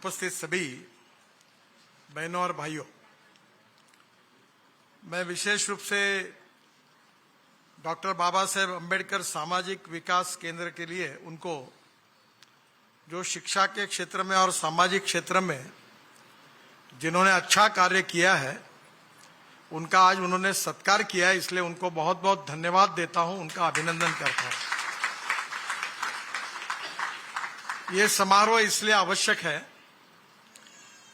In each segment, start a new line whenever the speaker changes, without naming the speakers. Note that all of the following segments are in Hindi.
उपस्थित सभी बहनों और भाइयों, मैं विशेष रूप से डॉक्टर बाबा साहेब अम्बेडकर सामाजिक विकास केंद्र के लिए उनको जो शिक्षा के क्षेत्र में और सामाजिक क्षेत्र में जिन्होंने अच्छा कार्य किया है, उनका आज उन्होंने सत्कार किया है, इसलिए उनको बहुत बहुत धन्यवाद देता हूं, उनका अभिनंदन करता हूं। ये समारोह इसलिए आवश्यक है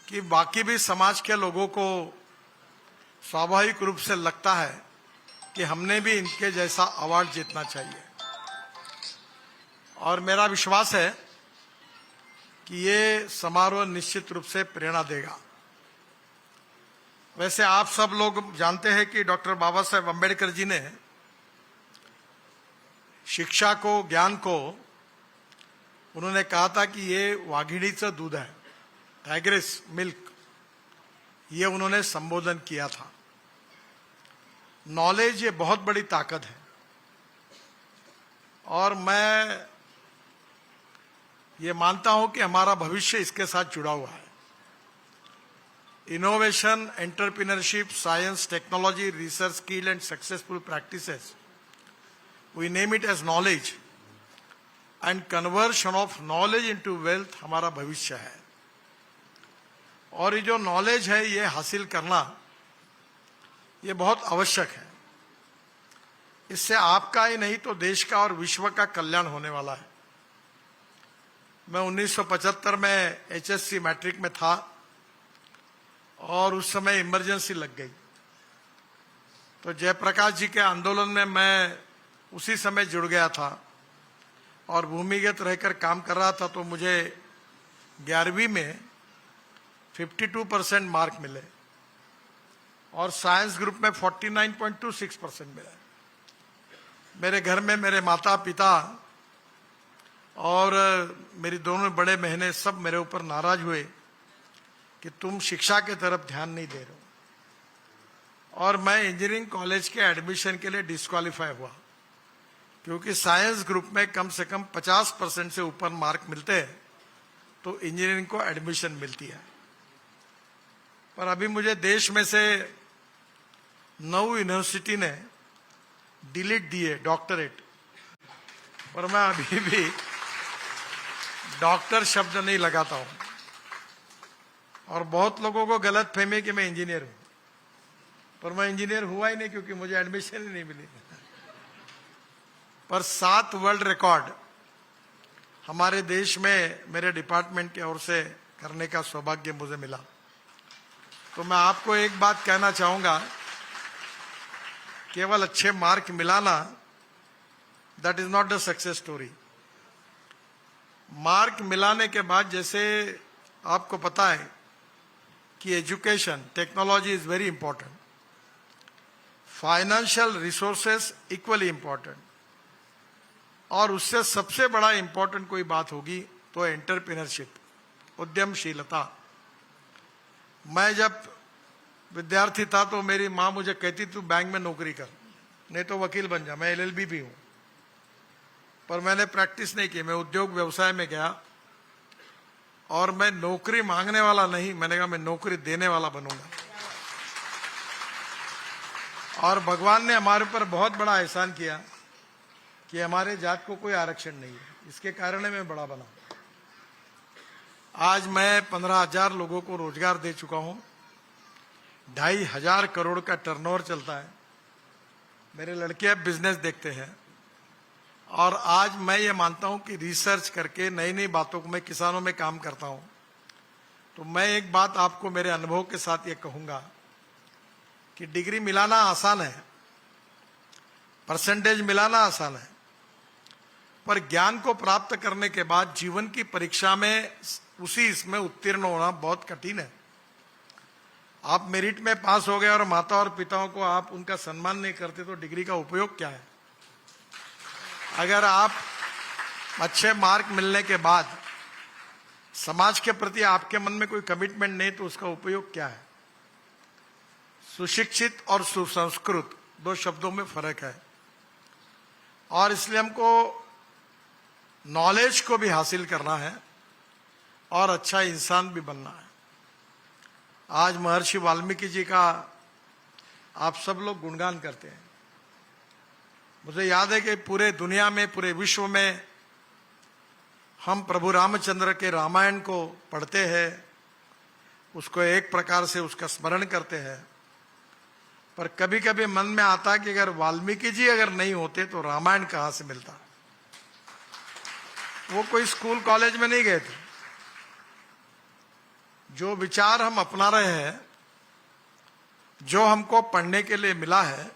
कि बाकी भी समाज के लोगों को स्वाभाविक रूप से लगता है कि हमने भी इनके जैसा अवार्ड जीतना चाहिए, और मेरा विश्वास है कि ये समारोह निश्चित रूप से प्रेरणा देगा। वैसे आप सब लोग जानते हैं कि डॉक्टर बाबा साहेब अम्बेडकर जी ने शिक्षा को, ज्ञान को, उन्होंने कहा था कि ये वाघिणीचं दूध है, टाइग्रेस मिल्क, ये उन्होंने संबोधन किया था। नॉलेज ये बहुत बड़ी ताकत है, और मैं ये मानता हूं कि हमारा भविष्य इसके साथ जुड़ा हुआ है। Innovation, entrepreneurship, science, technology, research, skill and successful practices, we name it as knowledge, and conversion of knowledge into wealth हमारा भविष्य है। और ये जो नॉलेज है, ये हासिल करना ये बहुत आवश्यक है। इससे आपका ही नहीं तो देश का और विश्व का कल्याण होने वाला है। मैं 1975 में HSC मैट्रिक में था, और उस समय इमरजेंसी लग गई, तो जयप्रकाश जी के आंदोलन में मैं उसी समय जुड़ गया था और भूमिगत रहकर काम कर रहा था। तो मुझे 11वीं में 52% मार्क मिले और साइंस ग्रुप में 49.26% मिले। मेरे घर में मेरे माता पिता और मेरी दोनों बड़े बहनें सब मेरे ऊपर नाराज हुए कि तुम शिक्षा की तरफ ध्यान नहीं दे रहे हो, और मैं इंजीनियरिंग कॉलेज के एडमिशन के लिए डिस्क्वालीफाई हुआ, क्योंकि साइंस ग्रुप में कम से कम 50% से ऊपर मार्क मिलते हैं तो इंजीनियरिंग को एडमिशन मिलती है। पर अभी मुझे देश में से 9 यूनिवर्सिटी ने डिलीट दिए डॉक्टरेट, पर मैं अभी भी डॉक्टर शब्द नहीं लगाता हूं। और बहुत लोगों को गलत फहमी कि मैं इंजीनियर हूं, पर मैं इंजीनियर हुआ ही नहीं, क्योंकि मुझे एडमिशन ही नहीं मिली। पर 7 वर्ल्ड रिकॉर्ड हमारे देश में मेरे डिपार्टमेंट की ओर से करने का सौभाग्य मुझे मिला। तो मैं आपको एक बात कहना चाहूंगा, केवल अच्छे मार्क मिलाना that is not the success story. Mark मिलाने के बाद, जैसे आपको पता है कि education, technology is very important, financial resources equally important, और उससे सबसे बड़ा इंपॉर्टेंट कोई बात होगी तो एंटरप्रेन्योरशिप, उद्यमशीलता। मैं जब विद्यार्थी था तो मेरी माँ मुझे कहती तू बैंक में नौकरी कर, नहीं तो वकील बन जा। मैं LLB भी हूं, पर मैंने प्रैक्टिस नहीं की। मैं उद्योग व्यवसाय में गया, और मैं नौकरी मांगने वाला नहीं, मैंने कहा मैं नौकरी देने वाला बनूंगा। और भगवान ने हमारे ऊपर बहुत बड़ा एहसान किया कि हमारे जात को कोई आरक्षण नहीं है, इसके कारण मैं बड़ा बना। आज मैं 15,000 लोगों को रोजगार दे चुका हूं, 2,500 करोड़ का टर्नओवर चलता है। मेरे लड़के अब बिजनेस देखते हैं, और आज मैं ये मानता हूं कि रिसर्च करके नई नई बातों को, मैं किसानों में काम करता हूं, तो मैं एक बात आपको मेरे अनुभव के साथ ये कहूंगा कि डिग्री मिलाना आसान है, परसेंटेज मिलाना आसान है, पर ज्ञान को प्राप्त करने के बाद जीवन की परीक्षा में इसमें उत्तीर्ण होना बहुत कठिन है। आप मेरिट में पास हो गए और माता और पिताओं को आप उनका सम्मान नहीं करते तो डिग्री का उपयोग क्या है? अगर आप अच्छे मार्क मिलने के बाद समाज के प्रति आपके मन में कोई कमिटमेंट नहीं तो उसका उपयोग क्या है? सुशिक्षित और सुसंस्कृत 2 शब्दों में फर्क है, और इसलिए हमको नॉलेज को भी हासिल करना है और अच्छा इंसान भी बनना है। आज महर्षि वाल्मीकि जी का आप सब लोग गुणगान करते हैं। मुझे याद है कि पूरे दुनिया में, पूरे विश्व में हम प्रभु रामचंद्र के रामायण को पढ़ते हैं, उसको एक प्रकार से उसका स्मरण करते हैं, पर कभी कभी मन में आता है कि अगर वाल्मीकि जी अगर नहीं होते तो रामायण कहां से मिलता। वो कोई स्कूल कॉलेज में नहीं गए थे। जो विचार हम अपना रहे हैं, जो हमको पढ़ने के लिए मिला है,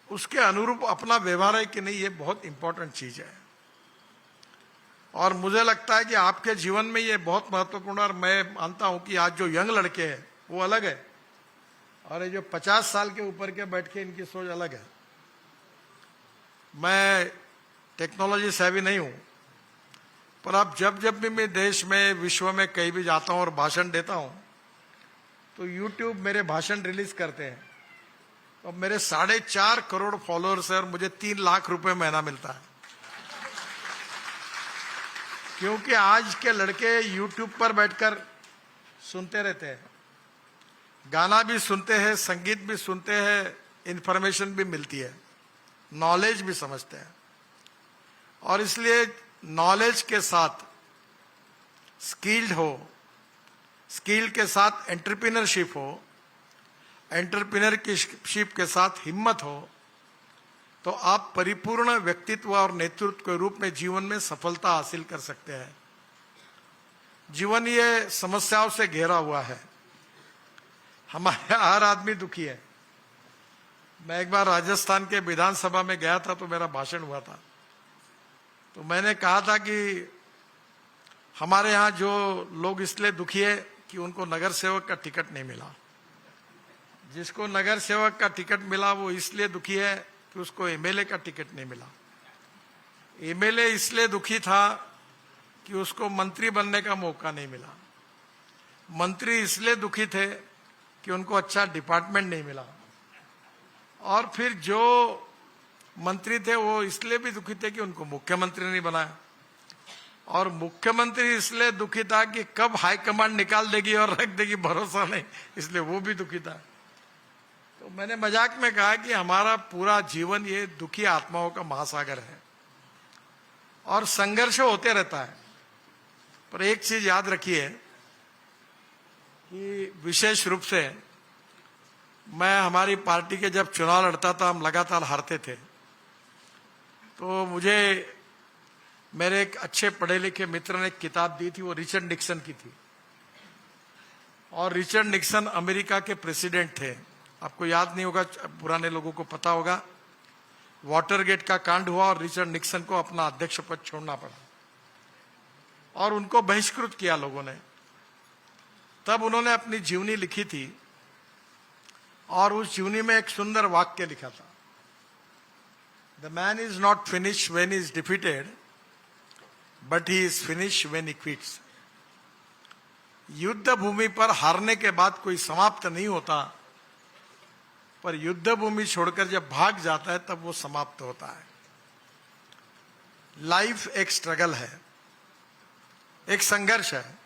उसके अनुरूप अपना व्यवहार है कि नहीं, ये बहुत इंपॉर्टेंट चीज है। और मुझे लगता है कि आपके जीवन में ये बहुत महत्वपूर्ण, और मैं मानता हूं कि आज जो यंग लड़के हैं वो अलग है, और ये जो 50 साल के ऊपर के बैठ के इनकी सोच अलग है। मैं टेक्नोलॉजी सेवी नहीं हूं, पर अब जब जब भी मैं देश में, विश्व में कहीं भी जाता हूं और भाषण देता हूं, तो YouTube मेरे भाषण रिलीज करते हैं। तो मेरे 4.5 करोड़ फॉलोअर्स है और मुझे 3 लाख रुपए महीना मिलता है, क्योंकि आज के लड़के YouTube पर बैठकर सुनते रहते हैं, गाना भी सुनते हैं, संगीत भी सुनते हैं, इंफॉर्मेशन भी मिलती है, नॉलेज भी समझते हैं। और इसलिए नॉलेज के साथ स्किल्ड हो, स्किल के साथ एंटरप्रेन्योरशिप हो, एंटरप्रेन्योरशिप के साथ हिम्मत हो, तो आप परिपूर्ण व्यक्तित्व और नेतृत्व के रूप में जीवन में सफलता हासिल कर सकते हैं। जीवन ये समस्याओं से घेरा हुआ है, हमारे हर आदमी दुखी है। मैं एक बार राजस्थान के विधानसभा में गया था, तो मेरा भाषण हुआ था, तो मैंने कहा था कि हमारे यहाँ जो लोग इसलिए दुखी है कि उनको नगर सेवक का टिकट नहीं मिला। जिसको नगर सेवक का टिकट मिला वो इसलिए दुखी है कि उसको एमएलए का टिकट नहीं मिला। एमएलए इसलिए दुखी था कि उसको मंत्री बनने का मौका नहीं मिला। मंत्री इसलिए दुखी थे कि उनको अच्छा डिपार्टमेंट नहीं मिला। और फिर जो मंत्री थे वो इसलिए भी दुखी थे कि उनको मुख्यमंत्री नहीं बनाया। और मुख्यमंत्री इसलिए दुखी था कि कब हाईकमांड निकाल देगी और रख देगी, भरोसा नहीं, इसलिए वो भी दुखी था। तो मैंने मजाक में कहा कि हमारा पूरा जीवन ये दुखी आत्माओं का महासागर है और संघर्ष होते रहता है। पर एक चीज याद रखिए कि विशेष रूप से मैं हमारी पार्टी के जब चुनाव लड़ता था, हम लगातार हारते थे, तो मुझे मेरे एक अच्छे पढ़े लिखे मित्र ने एक किताब दी थी, वो रिचर्ड निक्सन की थी। और रिचर्ड निक्सन अमेरिका के प्रेसिडेंट थे। आपको याद नहीं होगा, पुराने लोगों को पता होगा, वाटरगेट का कांड हुआ और रिचर्ड निक्सन को अपना अध्यक्ष पद छोड़ना पड़ा और उनको बहिष्कृत किया लोगों ने। तब उन्होंने अपनी जीवनी लिखी थी और उस जीवनी में एक सुंदर वाक्य लिखा था, the man is not finish when he is defeated, but he is finish when he quits. युद्ध भूमि पर हारने के बाद कोई समाप्त नहीं होता, पर युद्ध भूमि छोड़कर जब भाग जाता है तब वो समाप्त होता है। लाइफ एक स्ट्रगल है, एक संघर्ष है,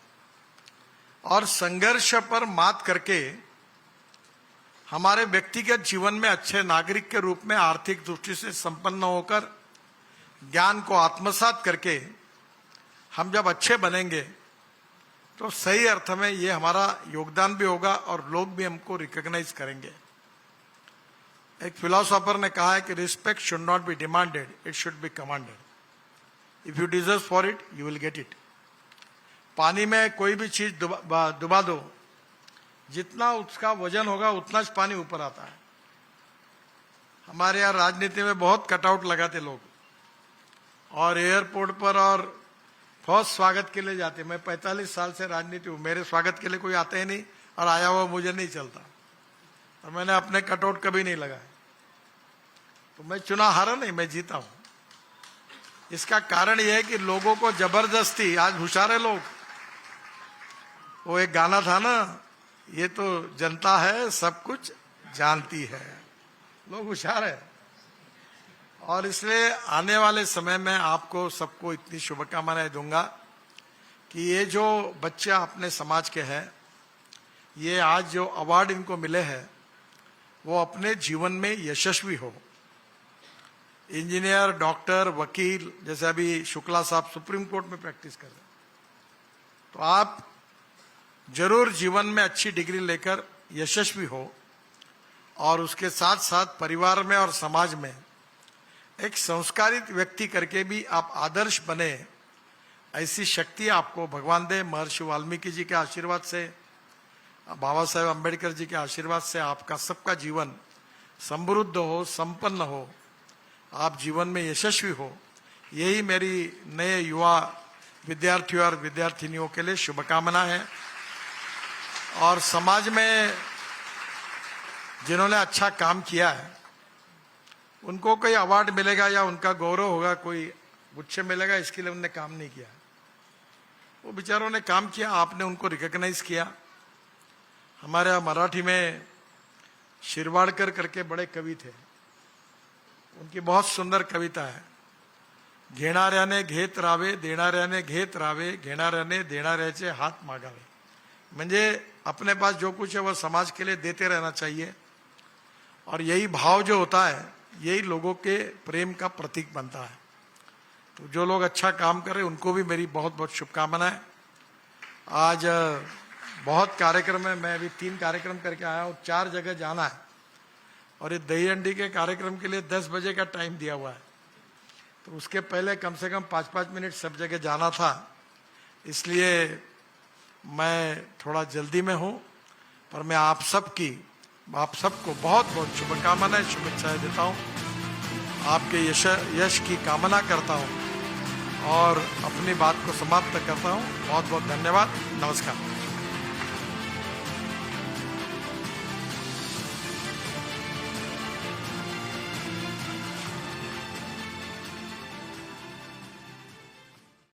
और संघर्ष पर मात करके हमारे व्यक्तिगत जीवन में अच्छे नागरिक के रूप में आर्थिक दृष्टि से संपन्न होकर ज्ञान को आत्मसात करके हम जब अच्छे बनेंगे तो सही अर्थ में ये हमारा योगदान भी होगा और लोग भी हमको रिकॉग्नाइज करेंगे। एक फिलोसोफर ने कहा है कि respect should not be demanded, it should be commanded. If you deserve for it you will get it. पानी में कोई भी चीज डुबा दो, जितना उसका वजन होगा उतना पानी ऊपर आता है। हमारे यहाँ राजनीति में बहुत कटआउट लगाते लोग, और एयरपोर्ट पर और फर्स्ट स्वागत के लिए जाते। मैं 45 साल से राजनीति हूं, मेरे स्वागत के लिए कोई आता ही नहीं, और आया हुआ मुझे नहीं चलता, और मैंने अपने कटआउट कभी नहीं लगाए। तो मैं चुनाव हारा नहीं, मैं जीता हूं। इसका कारण यह है कि लोगों को जबरदस्ती, आज होशियार है लोग, वो एक गाना था ना, ये तो जनता है सब कुछ जानती है, लोग होशियार है। और इसलिए आने वाले समय में आपको सबको इतनी शुभकामनाएं दूंगा कि ये जो बच्चे अपने समाज के हैं, ये आज जो अवार्ड इनको मिले हैं वो अपने जीवन में यशस्वी हो। इंजीनियर, डॉक्टर, वकील, जैसे अभी शुक्ला साहब सुप्रीम कोर्ट में प्रैक्टिस कर रहे हैं, तो आप जरूर जीवन में अच्छी डिग्री लेकर यशस्वी हो और उसके साथ साथ परिवार में और समाज में एक संस्कारित व्यक्ति करके भी आप आदर्श बने, ऐसी शक्ति आपको भगवान दे। महर्षि वाल्मीकि जी के आशीर्वाद से, बाबा साहेब अम्बेडकर जी के आशीर्वाद से आपका सबका जीवन समृद्ध हो, संपन्न हो, आप जीवन में यशस्वी हो, यही मेरी नए युवा विद्यार्थियों और विद्यार्थिनियों के लिए शुभकामना है। और समाज में जिन्होंने अच्छा काम किया है उनको कोई अवार्ड मिलेगा या उनका गौरव होगा, कोई गुच्छ मिलेगा, इसके लिए उन्होंने काम नहीं किया। वो बेचारों ने काम किया, आपने उनको रिकॉग्नाइज किया। हमारे यहाँ मराठी में शिरवाड़कर करके बड़े कवि थे, उनकी बहुत सुंदर कविता है, घेणाऱ्याने घेत रावे, देणाऱ्याने घेत रावे, घेणाऱ्याने देणाऱ्याचे हात मागावे। म्हणजे अपने पास जो कुछ है वो समाज के लिए देते रहना चाहिए, और यही भाव जो होता है यही लोगों के प्रेम का प्रतीक बनता है। तो जो लोग अच्छा काम कर रहे हैं उनको भी मेरी बहुत बहुत शुभकामनाएं। आज बहुत कार्यक्रम है, मैं अभी 3 कार्यक्रम करके आया हूँ, 4 जगह जाना है, और ये दही हंडी के कार्यक्रम के लिए 10 बजे का टाइम दिया हुआ है, तो उसके पहले कम से कम 5-5 मिनट सब जगह जाना था, इसलिए मैं थोड़ा जल्दी में हूँ। पर मैं आप सबको बहुत बहुत शुभकामनाएं, शुभेच्छाएं देता हूँ, आपके यश की कामना करता हूँ और अपनी बात को समाप्त करता हूँ। बहुत बहुत धन्यवाद, नमस्कार।